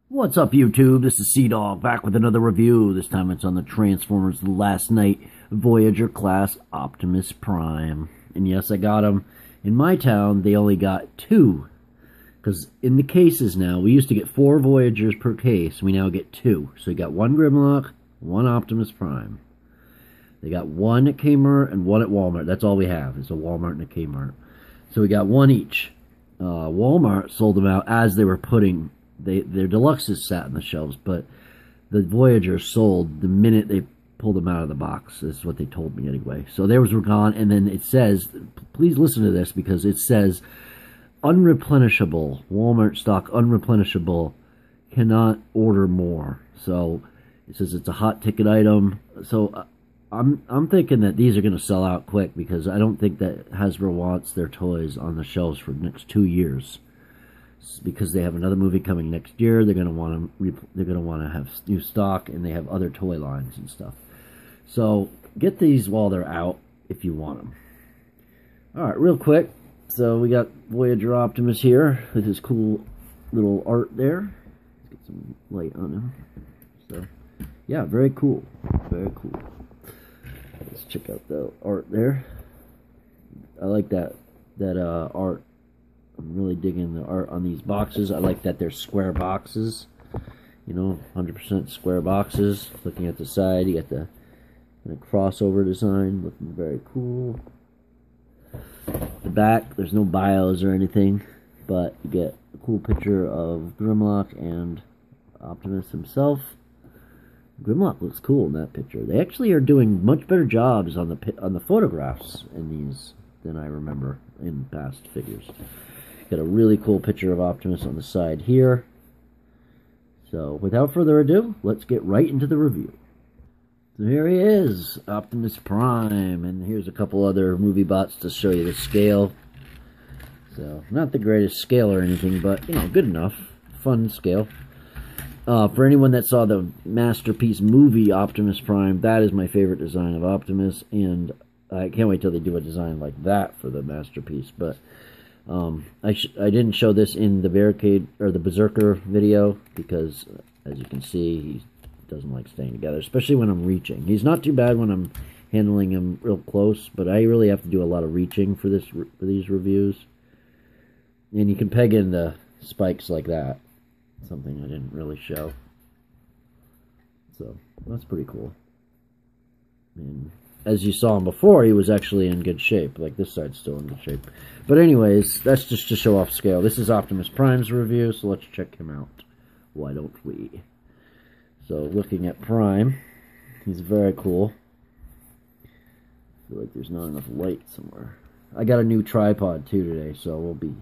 What's up, YouTube? This is Sea-Dog back with another review. This time it's on the Transformers Last Night Voyager class Optimus Prime. And yes, I got him. In my town, they only got 2. Because in the cases now, we used to get 4 Voyagers per case. We now get 2. So we got 1 Grimlock, 1 Optimus Prime. They got 1 at Kmart and 1 at Walmart. That's all we have, is a Walmart and a Kmart. So we got 1 each. Walmart sold them out as they were putting... Their deluxes sat on the shelves, but the Voyager sold the minute they pulled them out of the box. Is what they told me anyway. So theirs were gone, and then it says, please listen to this, because it says, unreplenishable, Walmart stock unreplenishable, cannot order more. So it says it's a hot ticket item. So I'm thinking that these are going to sell out quick, because I don't think that Hasbro wants their toys on the shelves for the next 2 years. Because they have another movie coming next year, they're going to want to have new stock, and they have other toy lines and stuff. So get these while they're out if you want them. All right, real quick. So we got Voyager Optimus here with his cool little art there. Let's get some light on him. So yeah, very cool, very cool. Let's check out the art there. I like that art. I'm really digging the art on these boxes. I like that they're square boxes. You know, 100% square boxes. Looking at the side, you got the crossover design. Looking very cool. The back, there's no bios or anything. But you get a cool picture of Grimlock and Optimus himself. Grimlock looks cool in that picture. They actually are doing much better jobs on the photographs in these than I remember in past figures. Got a really cool picture of Optimus on the side here. So, without further ado, let's get right into the review. So here he is, Optimus Prime, and here's a couple other movie bots to show you the scale. So, not the greatest scale or anything, but, you know, good enough. Fun scale. For anyone that saw the Masterpiece movie Optimus Prime, that is my favorite design of Optimus, and I can't wait till they do a design like that for the Masterpiece, but... I didn't show this in the Barricade or the Berserker video because, as you can see, he doesn't like staying together, especially when I'm reaching. He's not too bad when I'm handling him real close, but I really have to do a lot of reaching for these reviews. And you can peg in the spikes like that, something I didn't really show. So that's pretty cool. And as you saw him before, he was actually in good shape. Like, this side's still in good shape. But anyways, that's just to show off scale. This is Optimus Prime's review, so let's check him out. Why don't we? So, looking at Prime, he's very cool. I feel like there's not enough light somewhere. I got a new tripod, too, today, so we'll be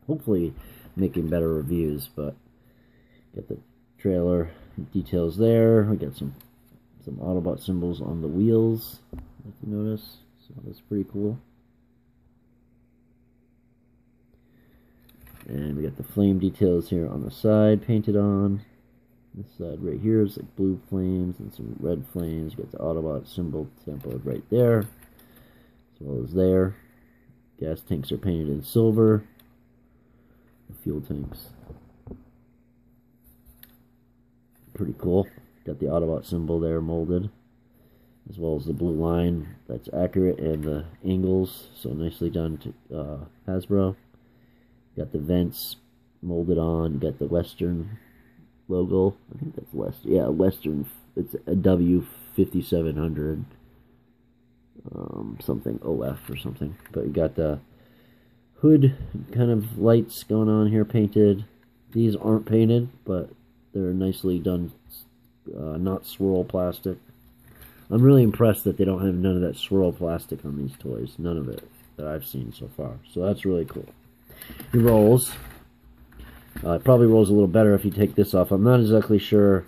hopefully making better reviews. But, got the trailer details there. We got some Autobot symbols on the wheels, if you notice. So that's pretty cool. And we got the flame details here on the side painted on. This side right here is like blue flames and some red flames. You got the Autobot symbol template right there, as well as there. Gas tanks are painted in silver. The fuel tanks. Pretty cool. Got the Autobot symbol there molded, as well as the blue line that's accurate, and the angles, so nicely done to Hasbro. Got the vents molded on. Got the Western logo. I think that's Western. Yeah, Western. It's a W5700 something OF or something. But you got the hood kind of lights going on here painted. These aren't painted, but they're nicely done. Not swirl plastic. I'm really impressed that they don't have none of that swirl plastic on these toys. None of it that I've seen so far. So that's really cool. He rolls. It probably rolls a little better if you take this off. I'm not exactly sure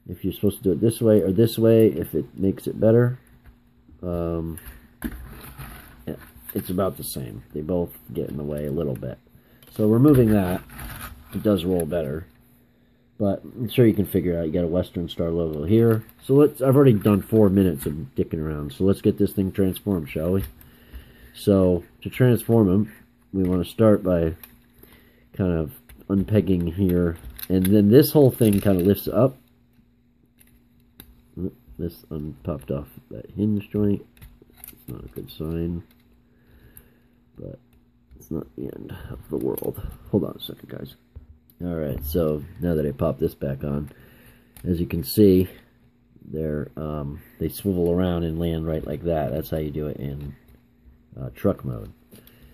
if you're supposed to do it this way or this way, if it makes it better. Yeah, it's about the same. They both get in the way a little bit. So removing that, it does roll better. But I'm sure you can figure out. You got a Western Star logo here. So I've already done 4 minutes of dicking around. So let's get this thing transformed, shall we? So to transform him, we want to start by kind of unpegging here, and then this whole thing kind of lifts up. This popped off that hinge joint. It's not a good sign, but it's not the end of the world. Hold on a second, guys. Alright, so now that I popped this back on, as you can see, they swivel around and land right like that. That's how you do it in truck mode.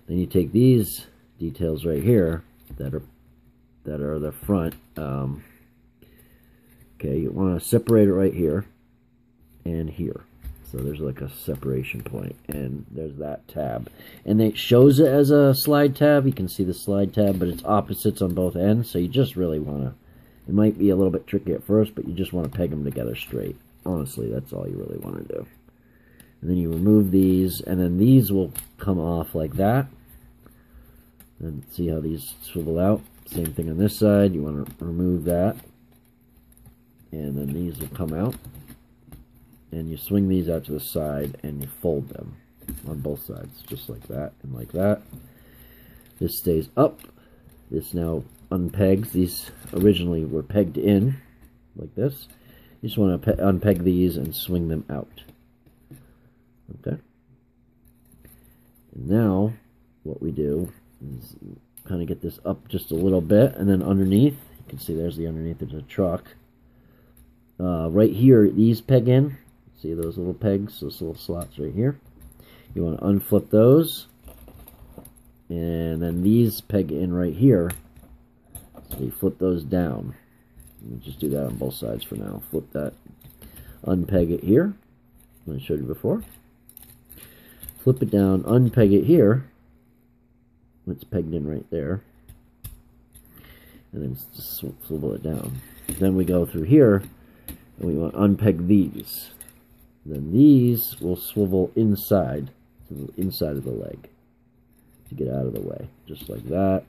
Then you take these details right here that are the front. Okay, you want to separate it right here and here. So there's like a separation point, and there's that tab. And it shows it as a slide tab. You can see the slide tab, but it's opposites on both ends, so you just really want to, it might be a little bit tricky at first, but you just want to peg them together straight. Honestly, that's all you really want to do. And then you remove these, and then these will come off like that. And see how these swivel out? Same thing on this side. You want to remove that. And then these will come out. And you swing these out to the side and you fold them on both sides, just like that and like that. This stays up. This now unpegs. These originally were pegged in like this. You just want to unpeg these and swing them out. Okay. And now what we do is kind of get this up just a little bit, and then underneath, you can see there's the underneath of the truck. Right here, these peg in. See those little pegs, those little slots right here? You want to unflip those, and then these peg in right here. So you flip those down. We'll just do that on both sides for now. Flip that, unpeg it here, as I showed you before. Flip it down, unpeg it here. It's pegged in right there. And then just swivel it down. Then we go through here, and we want to unpeg these. Then these will swivel inside, to the inside of the leg, to get out of the way. Just like that,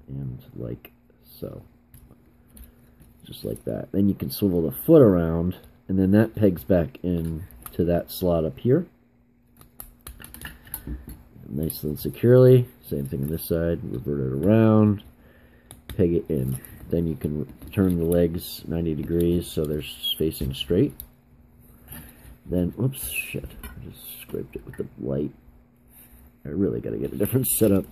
and like so. Just like that. Then you can swivel the foot around, and then that pegs back in to that slot up here. Nice and securely. Same thing on this side. Revert it around. Peg it in. Then you can turn the legs 90 degrees so they're facing straight. Then, whoops, shit. I just scraped it with the light. I really got to get a different setup.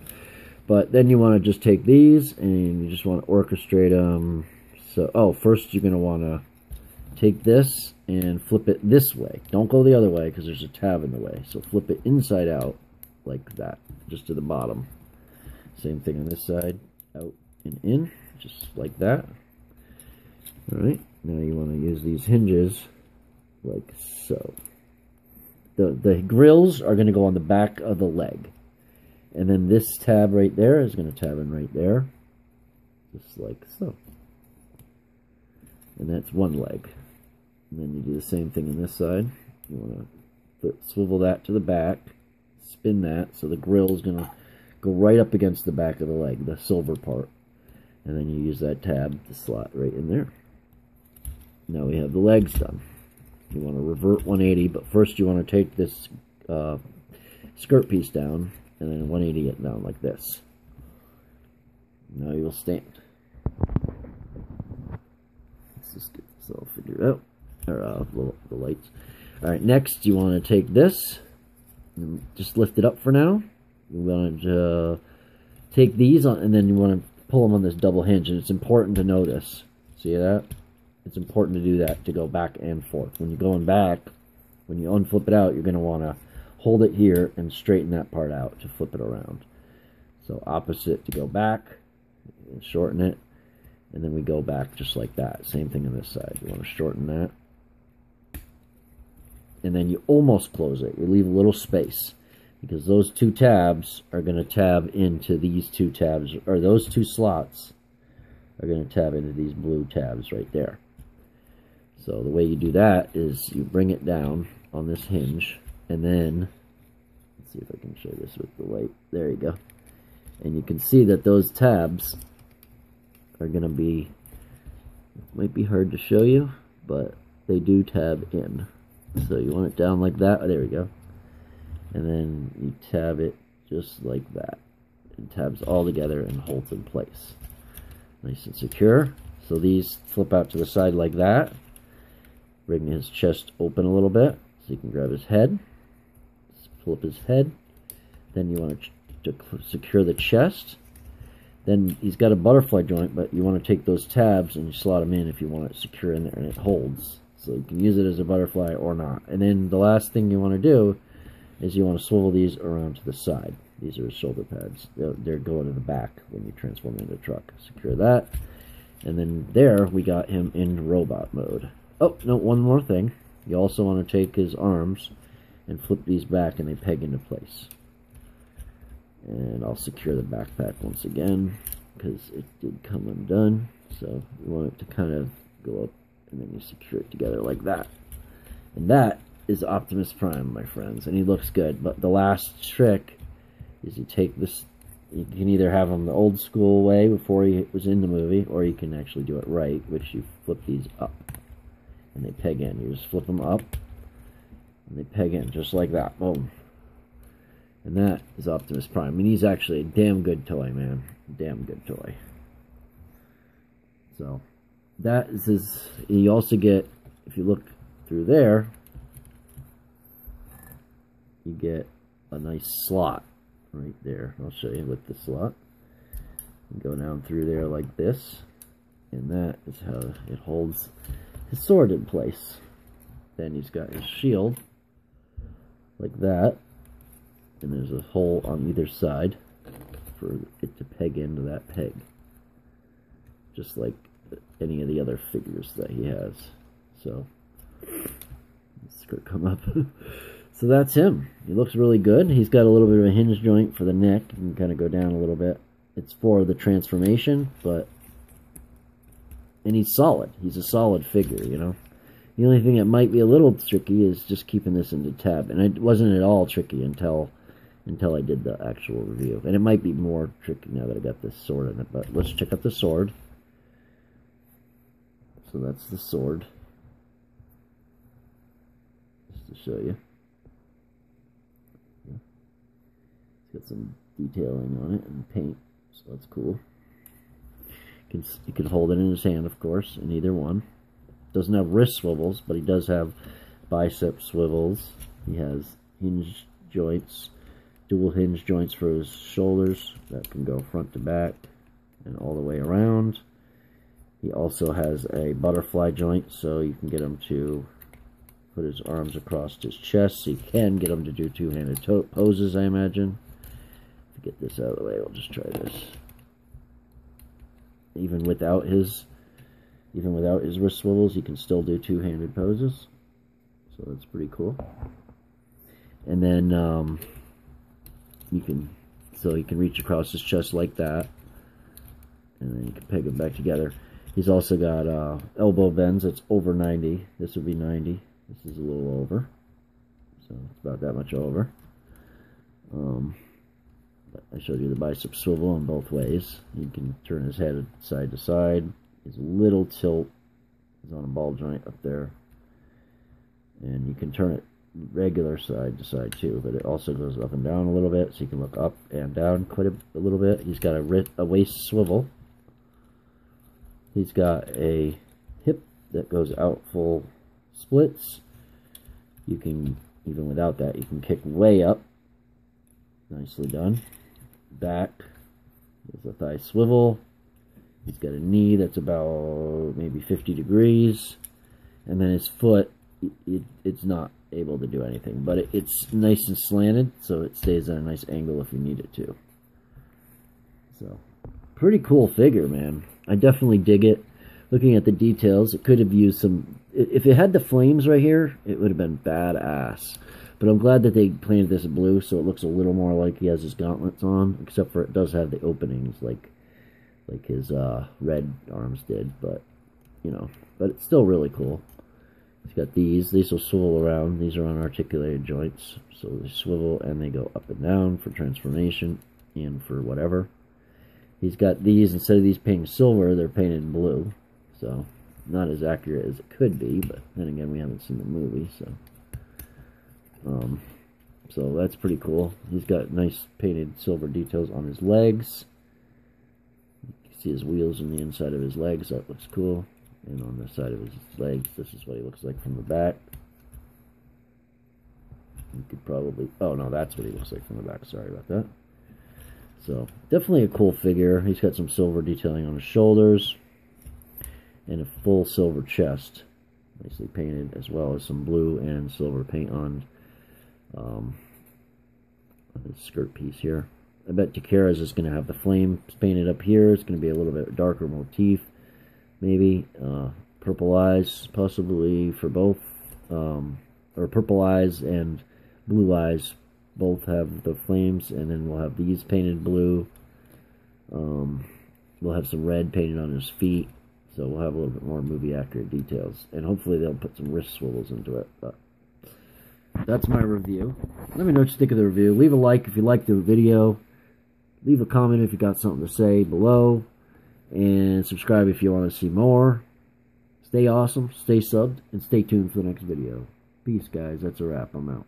But then you want to just take these and you just want to orchestrate them. So, first you're going to want to take this and flip it this way. Don't go the other way because there's a tab in the way. So flip it inside out like that, just to the bottom. Same thing on this side, out and in, just like that. Alright, now you want to use these hinges like so. The grills are going to go on the back of the leg. And then this tab right there is going to tab in right there. Just like so. And that's one leg. And then you do the same thing on this side. You want to swivel that to the back. Spin that. So the grill is going to go right up against the back of the leg, the silver part. And then you use that tab to slot right in there. Now we have the legs done. You want to revert 180, but first you want to take this skirt piece down and then 180 it down like this. Now you will stand. Let's just get this all figured out. Or the lights. Alright, next you want to take this and just lift it up for now. You want to take these on, and then you want to pull them on this double hinge, and it's important to notice. See that? It's important to do that, to go back and forth. When you're going back, when you unflip it out, you're going to want to hold it here and straighten that part out to flip it around. So opposite to go back, and shorten it, and then we go back just like that. Same thing on this side. You want to shorten that. And then you almost close it. You leave a little space, because those two tabs are going to tab into these two tabs, or those two slots are going to tab into these blue tabs right there. So the way you do that is you bring it down on this hinge, and then, let's see if I can show this with the light. There you go. And you can see that those tabs are going to be, it might be hard to show you, but they do tab in. So you want it down like that. Oh, there we go. And then you tab it just like that. It tabs all together and holds in place. nice and secure. So these flip out to the side like that. Bring his chest open a little bit so you can grab his head. Flip his head. Then you want to secure the chest. Then he's got a butterfly joint, but you want to take those tabs and you slot them in if you want it secure in there, and it holds. So you can use it as a butterfly or not. And then the last thing you want to do is you want to swivel these around to the side. These are his shoulder pads. They're going to the back when you transform into a truck. Secure that. And then there we got him in robot mode. Oh, no, one more thing. You also want to take his arms and flip these back, and they peg into place. And I'll secure the backpack once again because it did come undone. So you want it to kind of go up, and then you secure it together like that. And that is Optimus Prime, my friends, and he looks good. But the last trick is you take this. You can either have him the old school way before he was in the movie, or you can actually do it right, which you flip these up, and they peg in. You just flip them up, and they peg in just like that. Boom. And that is Optimus Prime. I mean, he's actually a damn good toy, man. Damn good toy. So, that is his... You also get, if you look through there, you get a nice slot right there. I'll show you with the slot. You go down through there like this, and that is how it holds his sword in place. Then he's got his shield like that. And there's a hole on either side for it to peg into that peg. Just like any of the other figures that he has. So, this could come up. So that's him. He looks really good. He's got a little bit of a hinge joint for the neck. You can kind of go down a little bit. It's for the transformation, but... And he's solid. He's a solid figure, you know. The only thing that might be a little tricky is just keeping this into tab. And it wasn't at all tricky until I did the actual review. And it might be more tricky now that I got this sword in it. But let's check out the sword. So that's the sword. Just to show you. It's got some detailing on it and paint. So that's cool. You can hold it in his hand, of course, in either one. Doesn't have wrist swivels, but he does have bicep swivels. He has hinge joints. Dual hinge joints for his shoulders that can go front to back and all the way around. He also has a butterfly joint, so you can get him to put his arms across his chest. So you can get him to do two-handed poses, I imagine. To get this out of the way, we'll just try this. Even without his wrist swivels, he can still do two-handed poses. So that's pretty cool. And then you can reach across his chest like that, and then you can peg them back together. He's also got elbow bends. It's over 90. This would be 90. This is a little over, so it's about that much over. But I showed you the bicep swivel in both ways. You can turn his head side to side. His little tilt is on a ball joint up there, and you can turn it regular side to side too, but it also goes up and down a little bit, so you can look up and down quite a little bit. He's got a waist swivel. He's got a hip that goes out full splits. You can, even without that, you can kick way up. Nicely done. Back. There's a thigh swivel. He's got a knee that's about maybe 50 degrees. And then his foot, it's not able to do anything, but it's nice and slanted, so it stays at a nice angle if you need it to. So, pretty cool figure, man. I definitely dig it. Looking at the details, it could have used some... If it had the flames right here, it would have been badass. But I'm glad that they painted this blue, so it looks a little more like he has his gauntlets on, except for it does have the openings like his red arms did, but, you know, but it's still really cool. He's got these will swivel around. These are unarticulated joints, so they swivel and they go up and down for transformation and for whatever. He's got these, instead of these painted silver, they're painted blue, so not as accurate as it could be, but then again, we haven't seen the movie, so that's pretty cool. He's got nice painted silver details on his legs. See his wheels on the inside of his legs. That looks cool. And on the side of his legs, this is what he looks like from the back. You could probably... Oh, no, that's what he looks like from the back. Sorry about that. So, definitely a cool figure. He's got some silver detailing on his shoulders. And a full silver chest. Nicely painted, as well as some blue and silver paint on his skirt piece here. I bet Takara's just going to have the flames painted up here. It's going to be a little bit darker motif. Maybe. Purple eyes, possibly for both. Or purple eyes and blue eyes both have the flames. And then we'll have these painted blue. We'll have some red painted on his feet. So we'll have a little bit more movie accurate details. And hopefully they'll put some wrist swivels into it. But that's my review. Let me know what you think of the review. Leave a like if you liked the video. Leave a comment if you got something to say below. And subscribe if you want to see more. Stay awesome, stay subbed, and stay tuned for the next video. Peace, guys. That's a wrap. I'm out.